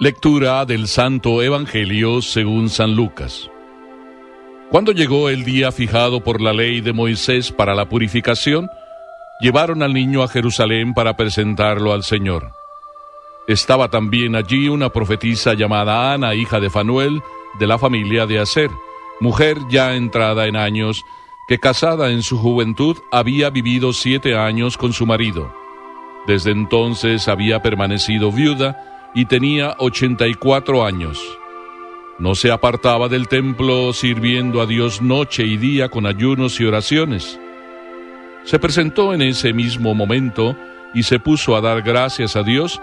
Lectura del Santo Evangelio según San Lucas. Cuando llegó el día fijado por la ley de Moisés para la purificación, llevaron al niño a Jerusalén para presentarlo al Señor. Estaba también allí una profetisa llamada Ana, hija de Fanuel, de la familia de Aser, mujer ya entrada en años, que casada en su juventud había vivido 7 años con su marido. Desde entonces había permanecido viuda y tenía 84 años. No se apartaba del templo sirviendo a Dios noche y día con ayunos y oraciones. Se presentó en ese mismo momento y se puso a dar gracias a Dios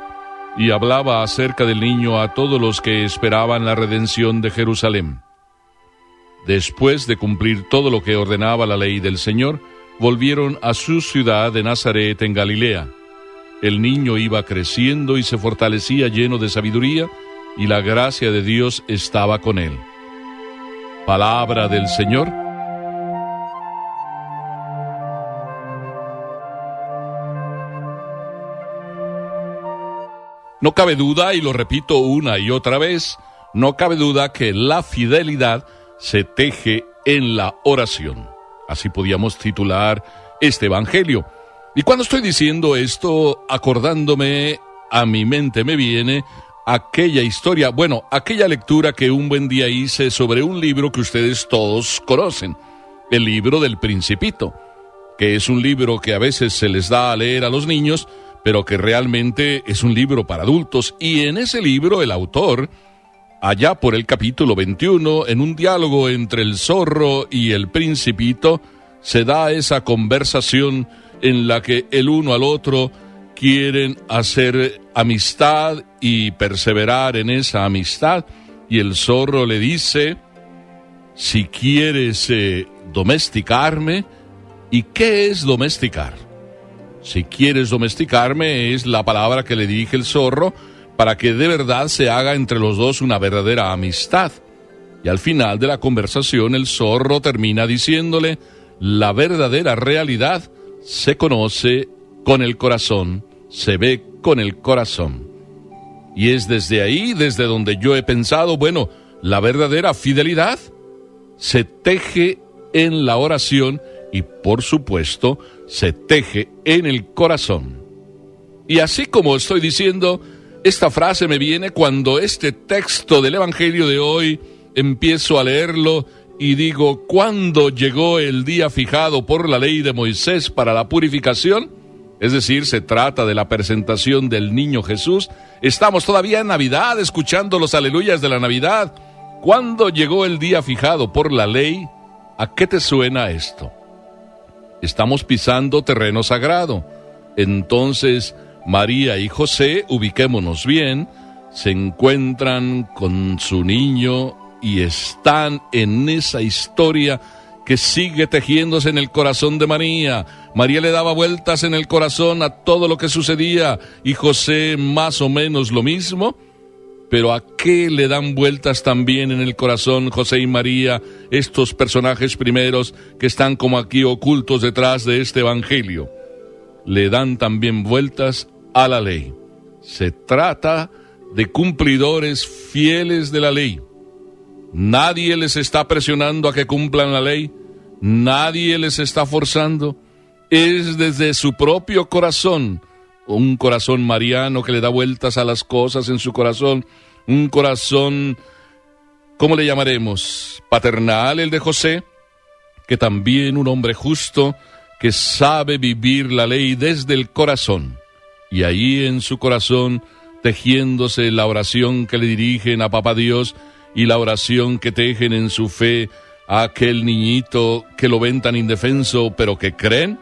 y hablaba acerca del niño a todos los que esperaban la redención de Jerusalén. Después de cumplir todo lo que ordenaba la ley del Señor, volvieron a su ciudad de Nazaret en Galilea. El niño iba creciendo y se fortalecía lleno de sabiduría, y la gracia de Dios estaba con él. Palabra del Señor. No cabe duda, y lo repito una y otra vez, no cabe duda que la fidelidad se teje en la oración. Así podíamos titular este evangelio. Y cuando estoy diciendo esto, acordándome, a mi mente me viene aquella historia, aquella lectura que un buen día hice sobre un libro que ustedes todos conocen, el libro del Principito, que es un libro que a veces se les da a leer a los niños, pero que realmente es un libro para adultos. Y en ese libro el autor, allá por el capítulo 21, en un diálogo entre el zorro y el Principito, se da esa conversación en la que el uno al otro quieren hacer amistad y perseverar en esa amistad, y el zorro le dice: si quieres domesticarme. ¿Y qué es domesticar? Si quieres domesticarme es la palabra que le dirige el zorro para que de verdad se haga entre los dos una verdadera amistad. Y al final de la conversación el zorro termina diciéndole: la verdadera realidad se conoce con el corazón, se ve con el corazón. Y es desde ahí, desde donde yo he pensado, la verdadera fidelidad se teje en la oración y, por supuesto, se teje en el corazón. Y así como estoy diciendo, esta frase me viene cuando este texto del Evangelio de hoy empiezo a leerlo y digo: ¿cuándo llegó el día fijado por la ley de Moisés para la purificación? Es decir, se trata de la presentación del niño Jesús. Estamos todavía en Navidad, escuchando los aleluyas de la Navidad. ¿Cuándo llegó el día fijado por la ley? ¿A qué te suena esto? Estamos pisando terreno sagrado. Entonces, María y José, ubiquémonos bien, se encuentran con su niño y están en esa historia que sigue tejiéndose en el corazón de María. María le daba vueltas en el corazón a todo lo que sucedía, y José más o menos lo mismo. Pero ¿a qué le dan vueltas también en el corazón José y María, estos personajes primeros que están como aquí ocultos detrás de este evangelio? Le dan también vueltas a la ley. Se trata de cumplidores fieles de la ley. Nadie les está presionando a que cumplan la ley. Nadie les está forzando. Es desde su propio corazón, un corazón mariano que le da vueltas a las cosas en su corazón, un corazón, ¿cómo le llamaremos? Paternal, el de José, que también un hombre justo que sabe vivir la ley desde el corazón. Y ahí en su corazón tejiéndose la oración que le dirigen a Papá Dios y la oración que tejen en su fe a aquel niñito que lo ven tan indefenso, pero que creen,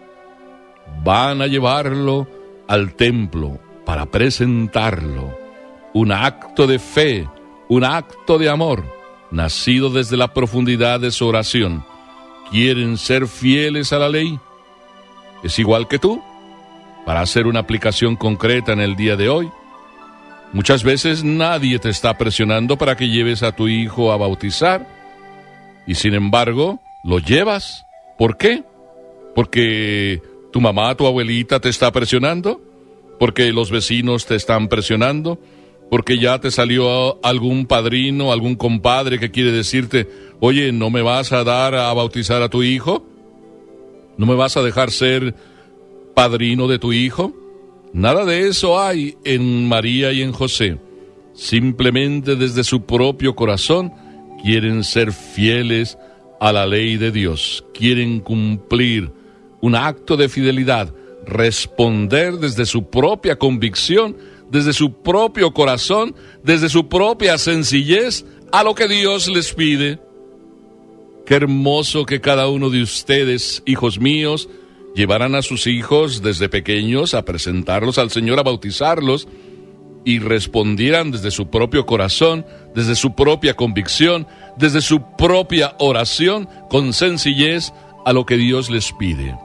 van a llevarlo al templo para presentarlo. Un acto de fe, un acto de amor, nacido desde la profundidad de su oración. ¿Quieren ser fieles a la ley? ¿Es igual que tú? Para hacer una aplicación concreta en el día de hoy, muchas veces nadie te está presionando para que lleves a tu hijo a bautizar, y sin embargo, lo llevas. ¿Por qué? Porque tu mamá, tu abuelita te está presionando, porque los vecinos te están presionando, porque ya te salió algún padrino, algún compadre que quiere decirte, oye, ¿no me vas a dar a bautizar a tu hijo? ¿No me vas a dejar ser padrino de tu hijo? Nada de eso hay en María y en José. Simplemente desde su propio corazón quieren ser fieles a la ley de Dios. Quieren cumplir un acto de fidelidad, responder desde su propia convicción, desde su propio corazón, desde su propia sencillez a lo que Dios les pide. Qué hermoso que cada uno de ustedes, hijos míos, llevaran a sus hijos desde pequeños a presentarlos al Señor, a bautizarlos, y respondieran desde su propio corazón, desde su propia convicción, desde su propia oración, con sencillez a lo que Dios les pide.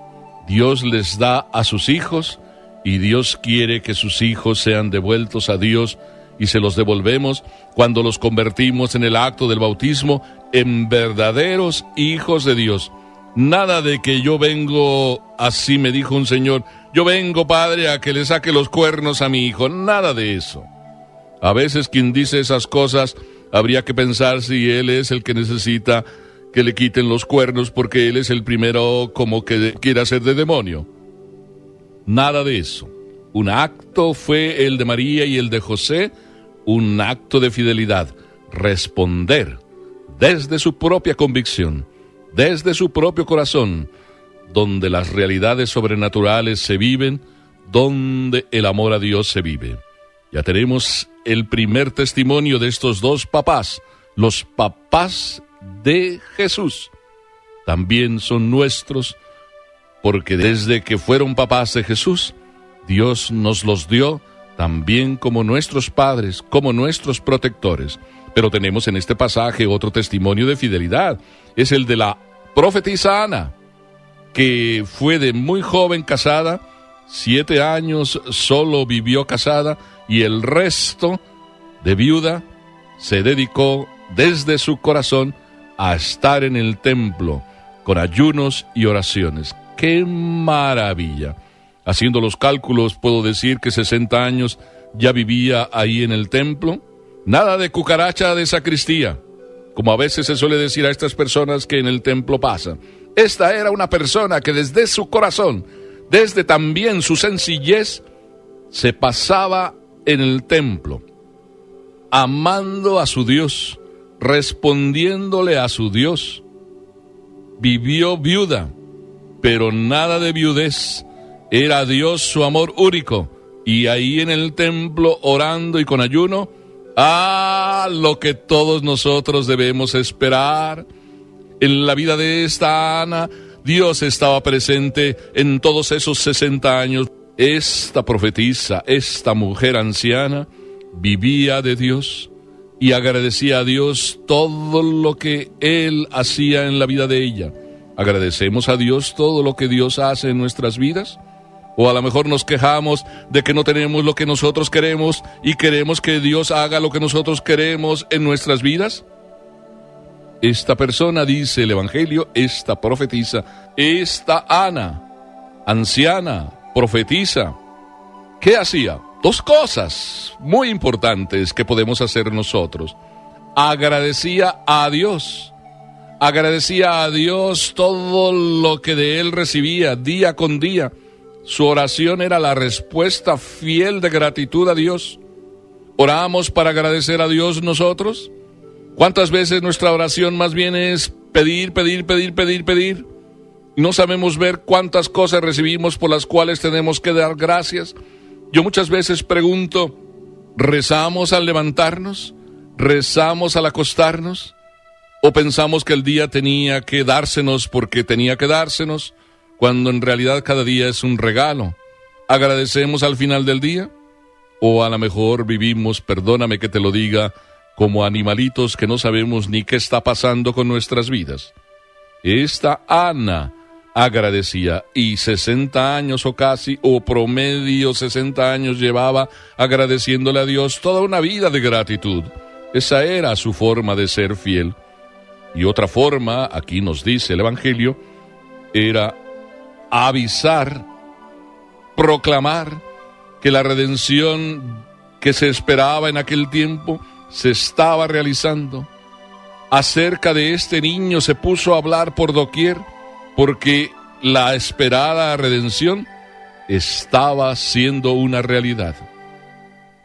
Dios les da a sus hijos y Dios quiere que sus hijos sean devueltos a Dios, y se los devolvemos cuando los convertimos en el acto del bautismo en verdaderos hijos de Dios. Nada de que yo vengo, así me dijo un señor, yo vengo, padre, a que le saque los cuernos a mi hijo. Nada de eso. A veces quien dice esas cosas, habría que pensar si él es el que necesita que le quiten los cuernos porque él es el primero como que quiere hacer de demonio. Nada de eso. Un acto fue el de María y el de José, un acto de fidelidad. Responder desde su propia convicción, desde su propio corazón, donde las realidades sobrenaturales se viven, donde el amor a Dios se vive. Ya tenemos el primer testimonio de estos dos papás, los papás de Jesús. También son nuestros, porque desde que fueron papás de Jesús, Dios nos los dio también como nuestros padres, como nuestros protectores. Pero tenemos en este pasaje otro testimonio de fidelidad. Es el de la profetisa Ana, que fue de muy joven casada, 7 años solo vivió casada, y el resto de viuda se dedicó desde su corazón a estar en el templo con ayunos y oraciones. ¡Qué maravilla! Haciendo los cálculos, puedo decir que 60 años ya vivía ahí en el templo. Nada de cucaracha de sacristía, como a veces se suele decir a estas personas que en el templo pasan. Esta era una persona que desde su corazón, desde también su sencillez, se pasaba en el templo, amando a su Dios, respondiéndole a su Dios. Vivió viuda, pero nada de viudez. Era Dios su amor único, y ahí en el templo orando y con ayuno, lo que todos nosotros debemos esperar. En la vida de esta Ana, Dios estaba presente en todos esos 60 años. Esta profetisa, esta mujer anciana, vivía de Dios y agradecía a Dios todo lo que Él hacía en la vida de ella. ¿Agradecemos a Dios todo lo que Dios hace en nuestras vidas? O a lo mejor nos quejamos de que no tenemos lo que nosotros queremos y queremos que Dios haga lo que nosotros queremos en nuestras vidas. Esta persona, dice el Evangelio, esta profetisa, esta Ana, anciana, profetisa, ¿qué hacía? 2 cosas muy importantes que podemos hacer nosotros. Agradecía a Dios. Agradecía a Dios todo lo que de Él recibía día con día. Su oración era la respuesta fiel de gratitud a Dios. ¿Oramos para agradecer a Dios nosotros? ¿Cuántas veces nuestra oración más bien es pedir, pedir, pedir, pedir, pedir? No sabemos ver cuántas cosas recibimos por las cuales tenemos que dar gracias. Yo muchas veces pregunto, ¿rezamos al levantarnos? ¿Rezamos al acostarnos? ¿O pensamos que el día tenía que dársenos porque tenía que dársenos, cuando en realidad cada día es un regalo? ¿Agradecemos al final del día? ¿O a lo mejor vivimos, perdóname que te lo diga, como animalitos que no sabemos ni qué está pasando con nuestras vidas? Esta Ana agradecía, y 60 años o casi, o promedio 60 años llevaba agradeciéndole a Dios, toda una vida de gratitud. Esa era su forma de ser fiel. Y otra forma, aquí nos dice el Evangelio, era avisar, proclamar que la redención que se esperaba en aquel tiempo se estaba realizando. Acerca de este niño se puso a hablar por doquier, porque la esperada redención estaba siendo una realidad.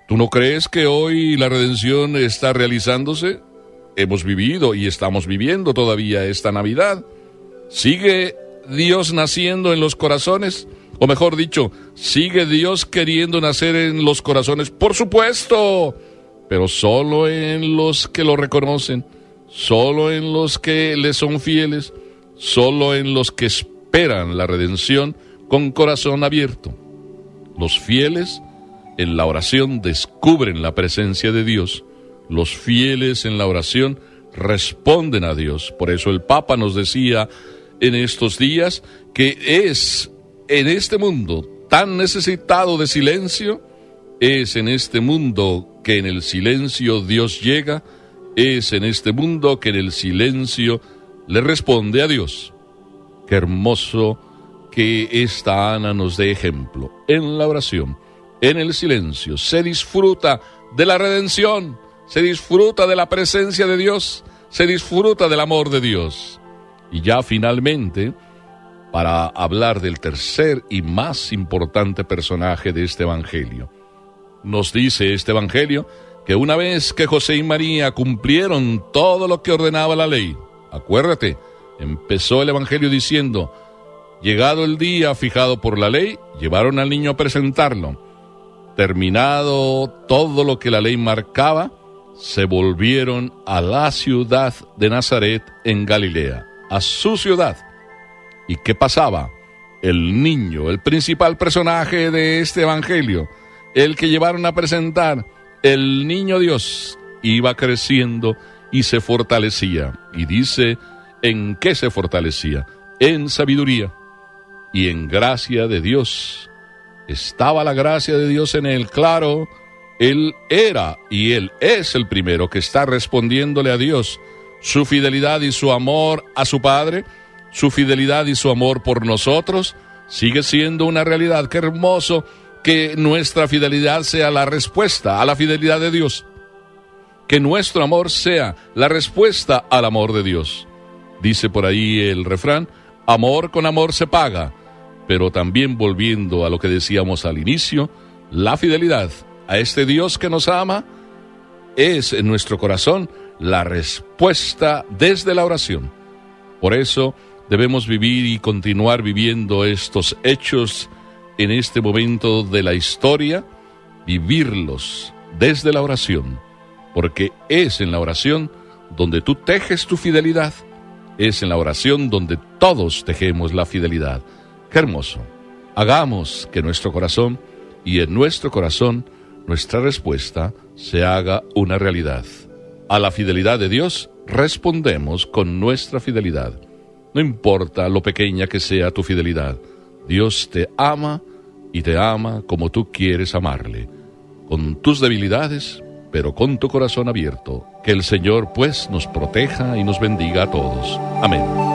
¿Tú no crees que hoy la redención está realizándose? Hemos vivido y estamos viviendo todavía esta Navidad. ¿Sigue Dios naciendo en los corazones? O mejor dicho, ¿sigue Dios queriendo nacer en los corazones? Por supuesto, pero solo en los que lo reconocen, solo en los que le son fieles, solo en los que esperan la redención con corazón abierto. Los fieles en la oración descubren la presencia de Dios. Los fieles en la oración responden a Dios. Por eso el Papa nos decía en estos días que es en este mundo tan necesitado de silencio, es en este mundo que en el silencio Dios llega, es en este mundo que en el silencio le responde a Dios. Qué hermoso que esta Ana nos dé ejemplo. En la oración, en el silencio, se disfruta de la redención, se disfruta de la presencia de Dios, se disfruta del amor de Dios. Y ya finalmente, para hablar del tercer y más importante personaje de este Evangelio, nos dice este Evangelio que una vez que José y María cumplieron todo lo que ordenaba la ley, acuérdate, empezó el Evangelio diciendo: llegado el día fijado por la ley, llevaron al niño a presentarlo. Terminado todo lo que la ley marcaba, se volvieron a la ciudad de Nazaret en Galilea, a su ciudad. ¿Y qué pasaba? El niño, el principal personaje de este Evangelio, el que llevaron a presentar, el niño Dios, iba creciendo y se fortalecía. Y dice, ¿en qué se fortalecía? En sabiduría y en gracia de Dios. Estaba la gracia de Dios en él, claro. Él era y él es el primero que está respondiéndole a Dios. Su fidelidad y su amor a su Padre, su fidelidad y su amor por nosotros, sigue siendo una realidad. Qué hermoso que nuestra fidelidad sea la respuesta a la fidelidad de Dios. Que nuestro amor sea la respuesta al amor de Dios. Dice por ahí el refrán, amor con amor se paga. Pero también volviendo a lo que decíamos al inicio, la fidelidad a este Dios que nos ama es en nuestro corazón la respuesta desde la oración. Por eso debemos vivir y continuar viviendo estos hechos en este momento de la historia, vivirlos desde la oración, porque es en la oración donde tú tejes tu fidelidad, es en la oración donde todos tejemos la fidelidad. ¡Qué hermoso! Hagamos que nuestro corazón y en nuestro corazón nuestra respuesta se haga una realidad. A la fidelidad de Dios respondemos con nuestra fidelidad. No importa lo pequeña que sea tu fidelidad, Dios te ama y te ama como tú quieres amarle, con tus debilidades, pero con tu corazón abierto. Que el Señor pues nos proteja y nos bendiga a todos. Amén.